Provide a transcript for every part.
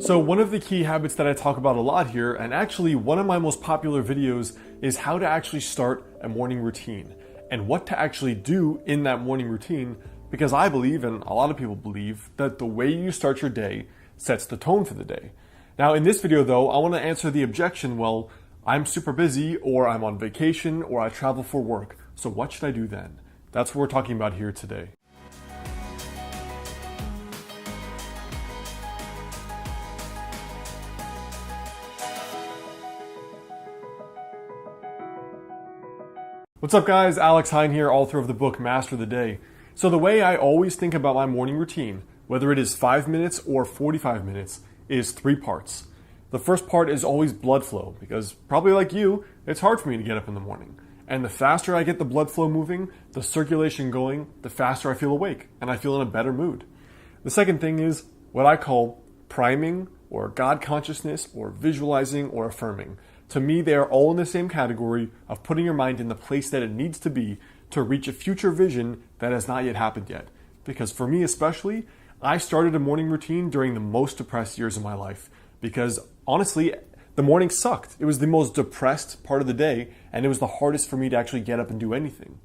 So one of the key habits that I talk about a lot here, and actually one of my most popular videos, is how to actually start a morning routine and what to actually do in that morning routine, because I believe, and a lot of people believe, that the way you start your day sets the tone for the day. Now in this video though, I want to answer the objection, well, I'm super busy, or I'm on vacation, or I travel for work, so what should I do then? That's what we're talking about here today. What's up guys, Alex Hine here, author of the book Master the Day. So the way I always think about my morning routine, whether it is 5 minutes or 45 minutes, is 3 parts. The first part is always blood flow, because probably like you, it's hard for me to get up in the morning. And the faster I get the blood flow moving, the circulation going, the faster I feel awake, and I feel in a better mood. The second thing is what I call priming, or God consciousness, or visualizing, or affirming. To me, they are all in the same category of putting your mind in the place that it needs to be to reach a future vision that has not yet happened yet. Because for me especially, I started a morning routine during the most depressed years of my life. Because honestly, the morning sucked. It was the most depressed part of the day, and it was the hardest for me to actually get up and do anything.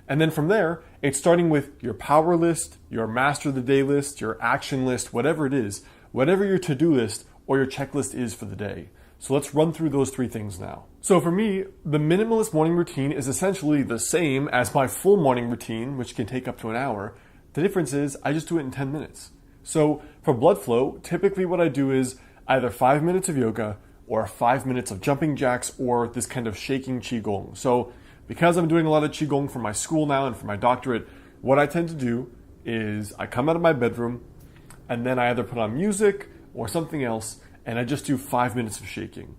And then from there, it's starting with your power list, your master of the day list, your action list, whatever it is, whatever your to-do list or your checklist is for the day. So let's run through those 3 things now. So for me, the minimalist morning routine is essentially the same as my full morning routine, which can take up to an hour. The difference is I just do it in 10 minutes. So for blood flow, typically what I do is either 5 minutes of yoga or 5 minutes of jumping jacks or this kind of shaking qigong. So because I'm doing a lot of qigong for my school now and for my doctorate, what I tend to do is I come out of my bedroom and then I either put on music or something else, and I just do 5 minutes of shaking.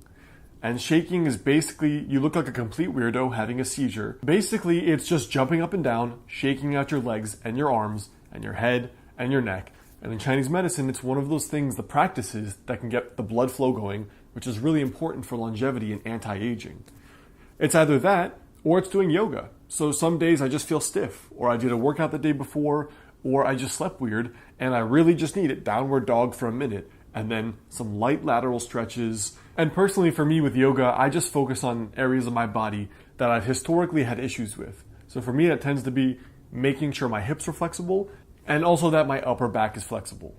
And shaking is basically, you look like a complete weirdo having a seizure. Basically, it's just jumping up and down, shaking out your legs and your arms and your head and your neck. And in Chinese medicine, it's one of those things, the practices that can get the blood flow going, which is really important for longevity and anti-aging. It's either that, or it's doing yoga. So some days I just feel stiff, or I did a workout the day before, or I just slept weird, and I really just need it, downward dog for a minute, and then some light lateral stretches. And personally for me with yoga, I just focus on areas of my body that I've historically had issues with. So for me, that tends to be making sure my hips are flexible and also that my upper back is flexible.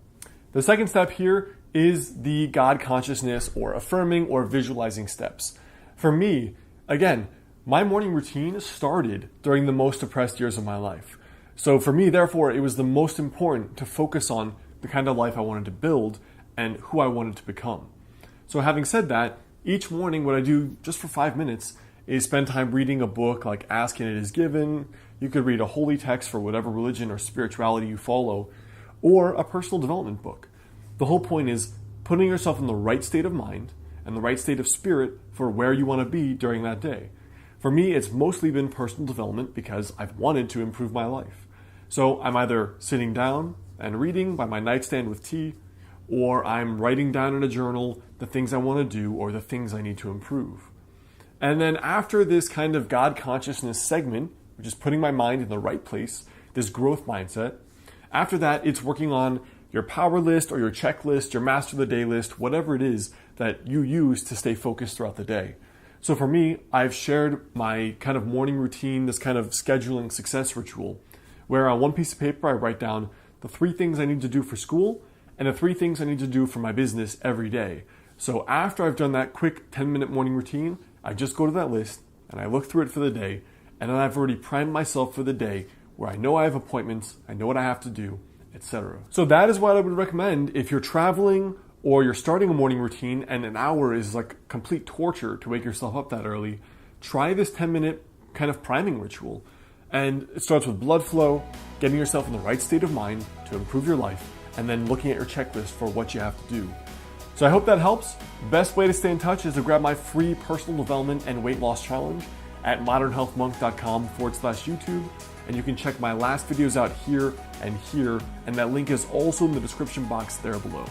The second step here is the God consciousness or affirming or visualizing steps. For me, again, my morning routine started during the most depressed years of my life. So for me, therefore, it was the most important to focus on the kind of life I wanted to build and who I wanted to become. So having said that, each morning what I do just for 5 minutes is spend time reading a book like Ask and It Is Given. You could read a holy text for whatever religion or spirituality you follow, or a personal development book. The whole point is putting yourself in the right state of mind and the right state of spirit for where you want to be during that day. For me, it's mostly been personal development because I've wanted to improve my life. So I'm either sitting down and reading by my nightstand with tea, or I'm writing down in a journal the things I want to do or the things I need to improve. And then after this kind of God consciousness segment, which is putting my mind in the right place, this growth mindset, after that it's working on your power list or your checklist, your master of the day list, whatever it is that you use to stay focused throughout the day. So for me, I've shared my kind of morning routine, this kind of scheduling success ritual, where on one piece of paper I write down the 3 things I need to do for school and the 3 things I need to do for my business every day. So after I've done that quick 10-minute morning routine, I just go to that list and I look through it for the day, and then I've already primed myself for the day where I know I have appointments, I know what I have to do, etc. So that is what I would recommend if you're traveling or you're starting a morning routine and an hour is like complete torture to wake yourself up that early. Try this 10-minute kind of priming ritual. And it starts with blood flow, getting yourself in the right state of mind to improve your life, and then looking at your checklist for what you have to do. So I hope that helps. Best way to stay in touch is to grab my free personal development and weight loss challenge at modernhealthmonk.com/YouTube. And you can check my last videos out here, and that link is also in the description box there below.